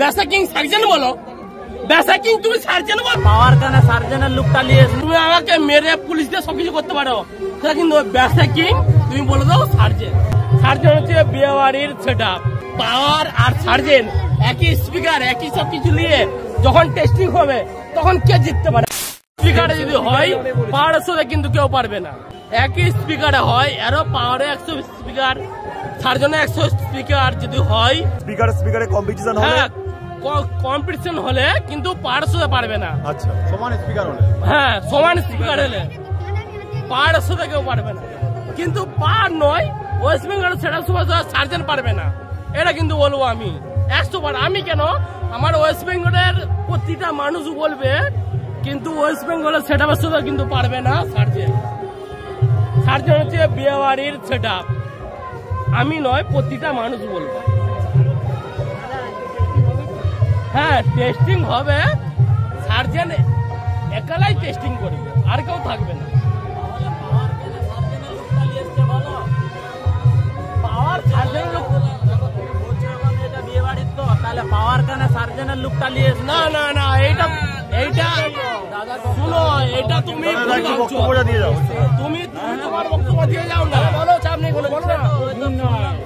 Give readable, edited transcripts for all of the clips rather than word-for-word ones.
বেসা king surgeon বলো, বেসা king তুমি surgeon বলো। পাওয়ার কানে সার্জেনের লুকটা নিয়ে তুমি আমাকে মেরে পুলিশ দিয়ে সবকিছু করতে পারো, সেটা কিন্তু বেসা কিং তুমি বলে দাও সার্জেন। সার্জেন হচ্ছে বিয়ে বাড়ির সেটআপ। পাওয়ার আর সার্জেন একই স্পিকার একই সবকিছু নিয়ে যখন টেস্টিং হবে তখন কে জিততে পারে? স্পিকারে যদি হয় পাওয়ারের সাথে কিন্তু কেউ পারবে না। একই স্পিকারে হয়, এরও পাওয়ারে 100 স্পিকার, সার্জনে 100 স্পিকার যদি হয়, স্পিকারে কম্পিটিশন হবে। হ্যাঁ কম্পিটিশন হলে কিন্তু পাওয়ারের সাথে পারবে না। আচ্ছা, সমান স্পিকার হলে, হ্যাঁ সমান স্পিকার হলে পাওয়ারের সাথে কেউ পারবে না। কিন্তু পাওয়ার নয়, ওয়েস্ট বেঙ্গলের সেটআপ সার্জেন পারবে না, এটা কিন্তু বলবো আমি 100 বার। আমি কেন, আমার ওয়েস্ট বেঙ্গলের প্রতিটা মানুষ বলবে, কিন্তু ওয়েস্ট বেঙ্গলের সেটআপের সাথে কিন্তু পারবে না সার্জেন। সার্জেন হচ্ছে বিয়ে বাড়ির সেটআপ, আমি নয় প্রতিটা মানুষ বলবে। হ্যাঁ টেস্টিং হবে, সার্জেন একালাই টেস্টিং করবে, আর কেউ থাকবে না। পাওয়ার সার্জেনের লুক, বিয়ে বাড়ির তো তাহলে পাওয়ার কানে সার্জেনের লুকটা নিয়ে না না না, এইটা শুনো, এটা তুমি বক্তব্যটা দিয়ে যাও। তুমি তোমার বক্তব্য দিয়ে যাও না, বলো চাপ নেই, বলো না,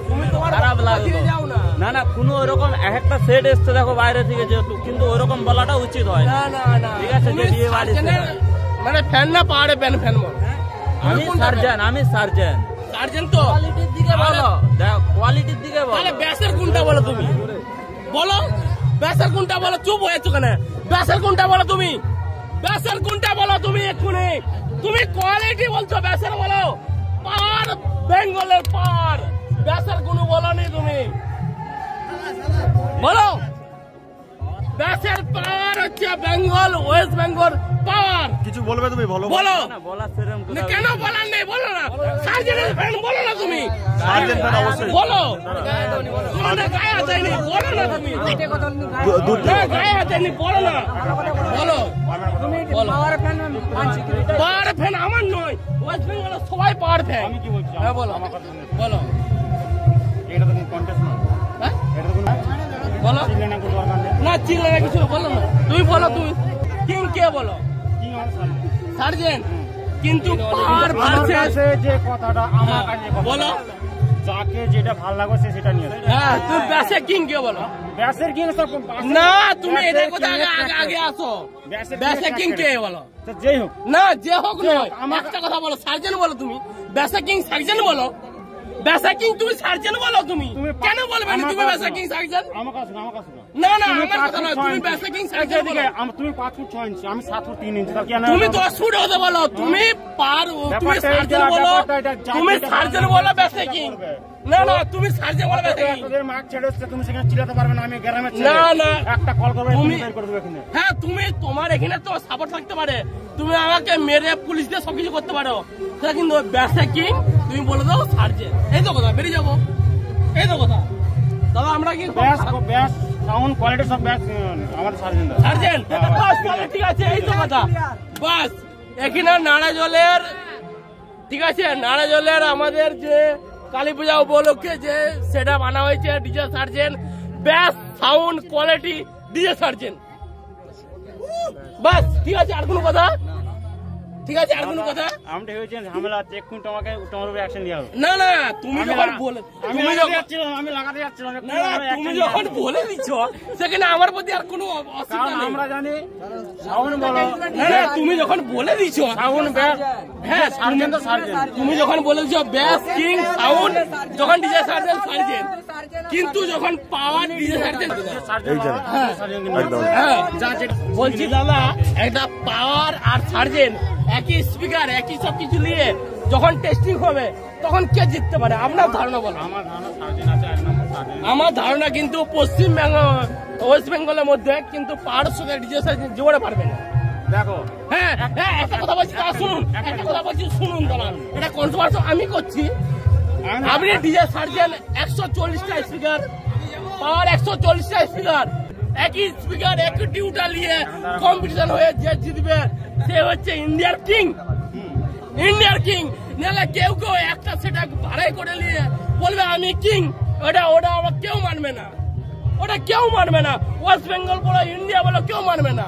তুমি তোমার খারাপ বক্তব্য লাগবে দিয়ে যাও না। না না, কোনো ওরকম একটা সেট এসছে দেখো বাইরে থেকে, যেহেতু কিন্তু ওরকম বলাটা উচিত হয় না না না, ঠিক আছে। যে বিয়ে বাড়ি মানে ফ্যান না পাহাড়ে ফ্যান বল। আমি সার্জেন, আমি সার্জেন। সার্জেন তো কোয়ালিটির দিকে বলো, দেখো কোয়ালিটির দিকে বলো। তাহলে ব্যাসের কোনটা বলো তুমি, বলো ব্যাসের কোনটা বলো। চুপ হয়েছো কেন? ব্যাসের কোনটা বলো তুমি, ব্যাসের কোনটা বলো তুমি এক্ষুনি। তুমি কোয়ালিটি বলছো, ব্যাসের বলো। পাওয়ার বেঙ্গলের পাওয়ার, ব্যাসের কোনো বলনি তুমি, বলো। ব্যাসের পাওয়ার হচ্ছে বেঙ্গল, ওয়েস্ট বেঙ্গল পাওয়ার। কিছু বলবে তুমি, বলো বলো বলার সেরকম না, কেন বলার নেই, বলো না। সার্জেনের ফ্যান বলো না তুমি, সার্জেন ফ্যান অবশ্যই বলো। তোমাদের গায়ে হাত দেয়নি, বলো না তুমি। না গায়ে হাত দেয়নি, বলো না, বলো। পাওয়ার ফ্যান আমার নয়, ওয়েস্ট বেঙ্গলের সবাই পাওয়ার ফ্যান। আমি কি বলছি? হ্যাঁ বলো, বলো। এটা তো কোনো কন্টেস্ট না, হ্যাঁ এটা তো কোনো বলো চিল্লানা কোনো দরকার নেই। না, চিল্লা না কিছু, বলো না তুমি, বলো তুমি। কিং কে বলো? কি আমার সামনে সার্জেন। কিন্তু পাওয়ার ভার্সেস, যে কথাটা আমার কাছে বলো। যাকে যেটা ভালো লাগবে সে সেটা নিয়ে আসবে। হ্যাঁ তুমি ব্যাসের কিং কে বলো? ব্যাসের কিং সব না তুমি এটার কথা আগে আসো। ব্যাসের কিং কে বলো? যেই হোক না যে হোক নয়, একটা কথা বলো, সার্জেন বলো তুমি। ব্যাসা কিং সার্জেন বলো, ব্যাসা কিং তুমি সার্জেন বলো। তুমি কেন বলবে না তুমি ব্যাসা কিং সার্জেন? আমার কাছে আমার কাছে না না আমার কথা না, তুমি ব্যাসা কিং সার্জেন বলো। তুমি 5 ফুট 6 ইঞ্চি, আমি 7 ফুট 3 ইঞ্চি, তার কি তুমি 10 ফুট হতে বলো, তুমি তুমি সার্জেন বলো, তুমি সার্জেন বলো ব্যাসা কিং। না না তুমি সার্জেন বলো ব্যাসা কিং। তোদের মাঠ ছেড়ে হচ্ছে, তুমি সেখানে চিল্লাতে পারবে না। আমি গ্রামে না না একটা কল করবে, তুমি বের করে দেবো এখানে। হ্যাঁ তুমি, তোমার এখানে তো সাপোর্ট থাকতে পারে, তুমি আমাকে মেরে পুলিশ দিয়ে সবকিছু করতে পারো, সেটা কিন্তু ব্যাসা কিং তুমি বলে দাও সার্জেন। এই তো কথা, বেরিয়ে যাবো, এই তো কথা। দাদা আমরা কি ব্যাস সাউন্ড কোয়ালিটি সব ব্যাস আমাদের সার্জেন দা। সার্জেন বাস, তাহলে ঠিক আছে, এই তো কথা বাস। এখানে নারাজলের, ঠিক আছে, নারাজলের আমাদের যে কালী পূজা উপলক্ষে যে সেটা বানা হয়েছে ডিজে সার্জেন, ব্যাস সাউন্ড কোয়ালিটি ডিজে সার্জেন। বাস ঠিক আছে, আর কোনো কথা? ঠিক আছে, আর কোনো কথা? আমি হয়েছে ঝামেলা আছে, এক্ষুনি তোমাকে তোমার উপরে অ্যাকশন নিয়ে হবে। না না তুমি যখন বলে, আমি লাগাতে যাচ্ছিলাম না তুমি যখন বলে দিচ্ছ সেখানে আমার প্রতি আর কোনো অসুবিধা নেই। আমরা জানি সাউন্ড বলো। না না তুমি যখন বলে দিচ্ছ সাউন্ড ব্যাস, হ্যাঁ সার্জেন তো সার্জেন। তুমি যখন বলে দিচ্ছ ব্যাস কিং সাউন্ড, যখন ডিজে সার্জেন সার্জেন, কিন্তু যখন পাওয়ার ডিজে সার্জেন হ্যাঁ বলছি দাদা, একটা পাওয়ার আর সার্জেন একই স্পিকার একই সব কিছু নিয়ে যখন টেস্টিং হবে তখন কে জিততে পারে? আপনার ধারণা বলো। আমার ধারণা সার্জেন আছে, এক নম্বর সার্জেন। আমার ধারণা কিন্তু পশ্চিম ওয়েস্ট বেঙ্গলের মধ্যে কিন্তু পাহাড়ের সাথে ডিজে সার্জেন জোরে পারবে না। দেখো হ্যাঁ হ্যাঁ একটা কথা বলছি, শুনুন, একটা কথা বলছি শুনুন দাদা, এটা কন্ট্রোভার্সি আমি করছি। আপনি ডিজে সার্জেন 140টা স্পিকার, পাওয়ার 140টা স্পিকার, একই স্পিকার একই টিউটার নিয়ে কম্পিটিশন হয়ে যে জিতবে সে হচ্ছে ইন্ডিয়ার কিং। ইন্ডিয়ার কিং নাহলে কেউ কেউ একটা সেটা ভাড়াই করে নিয়ে বলবে আমি কিং, ওটা ওটা আবার কেউ মানবে না। ওটা কেউ মানবে না। ওয়েস্ট বেঙ্গল বলো, ইন্ডিয়া বলো, কেউ মানবে না,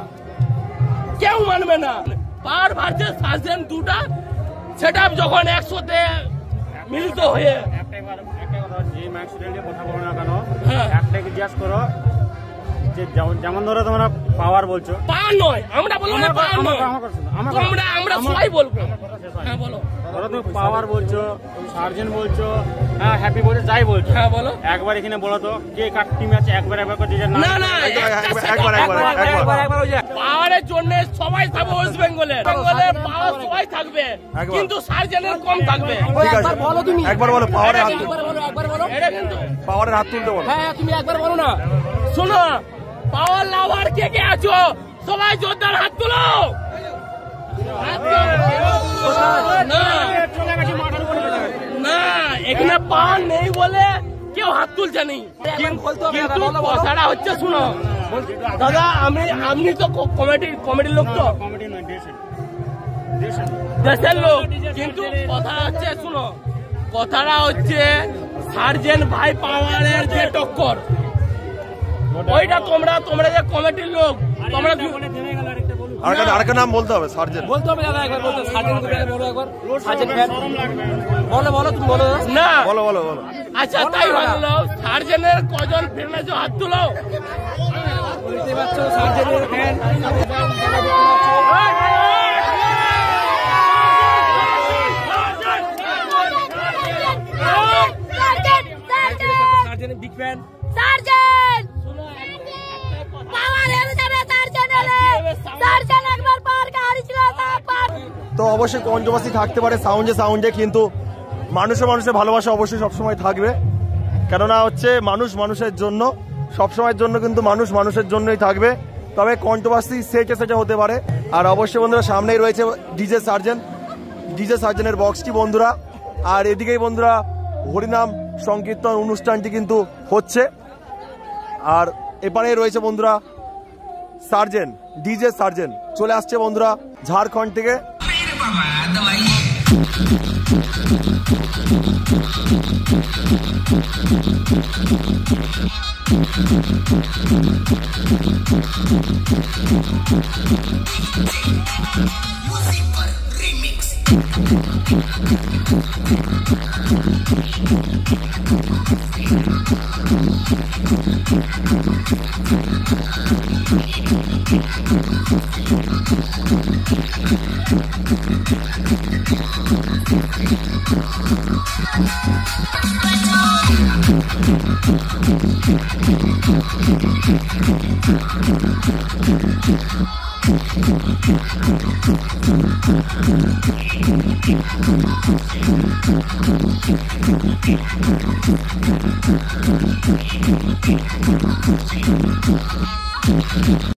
কেউ মানবে না। পাওয়ার ভার্সেস সার্জেন্ট দুটা সেট আপ যখন একসাথে মিলিত হয়ে একটাই কথা, যে ম্যাচ নিয়ে কথা বলো না কেন, হ্যাঁ। একটাই জিজ্ঞাস করো যে যেমন ধরো তোমরা পাওয়ার বলছো, পাওয়ার নয়, আমরা বলবো না পাওয়ার নয়, আমরা সবাই বলবো। হ্যাঁ বলো। ধরো তুমি পাওয়ার বলছো, সার্জেন্ট বলছো, হ্যাঁ হ্যাপি বলছো, যাই বলছো, হ্যাঁ বলো। একবার এখানে বলো তো কে কার টিম আছে, একবার করছে যে না না, পাওয়ারের জন্য সবাই থাকবে ওয়েস্ট বেঙ্গলের, পাওয়ার সবাই থাকবে, কিন্তু সার্জেন্টের কম থাকবে। বলো তুমি একবার বলো পাওয়ারের হাত এটা কিন্তু পাওয়ারের হাত তুলতে বলো। হ্যাঁ তুমি একবার বলো না। শোনো, পাওয়ার লাভার কে কে আছো সবাই জোরদার হাত তুলো। না, এখানে পাওয়ার নেই বলে কেউ হাত তুলছে নেই, কিন্তু কথাটা হচ্ছে শুনো দাদা, আপনি তো কমিটির লোক, তো কমেডি নয়, দেশের লোক, কিন্তু কথা হচ্ছে শুনো, কথাটা হচ্ছে সার্জেন্ট ভাই পাওয়ারের যে টক্কর, ওইটা তোমরা যে কমিটির লোক, তোমরা আরেকটা নাম বলতে হবে, সার্জেন্ট বলতে হবে দাদা, একবার বলতে সার্জেন্ট বলো, একবার সার্জেন্ট ফ্যান বলো তুমি বলো না। বলো বলো বলো। আচ্ছা তাই ভালো, সার্জেন্টের কজন ফেলেছো হাত তুলো। বুঝতে পারছো, সার্জেন্টের ফ্যান সার্জেন্টের বিগ ফ্যান। সার্জেন্ট পাওয়ার এর যাবে, সার্জেন্ট এলে সার্জেন্ট একবার পার গাড়ি ছিল পার। তো অবশ্যই কন্ট্রোভার্সি থাকতে পারে সাউন্ডে, কিন্তু মানুষের ভালোবাসা অবশ্যই সবসময় থাকবে, কেননা হচ্ছে মানুষের জন্য, সবসময়ের জন্য কিন্তু মানুষের জন্যই থাকবে। তবে কন্ট্রোভার্সি সেটা হতে পারে। আর অবশ্যই বন্ধুরা সামনেই রয়েছে ডিজে সার্জেন্টের বক্সটি বন্ধুরা, আর এদিকেই বন্ধুরা হরিনাম সংকীর্তন অনুষ্ঠানটি কিন্তু হচ্ছে, আর এপারে রয়েছে বন্ধুরা ডিজে সার্জেন্ট চলে আসছে বন্ধুরা ঝাড়খণ্ড থেকে।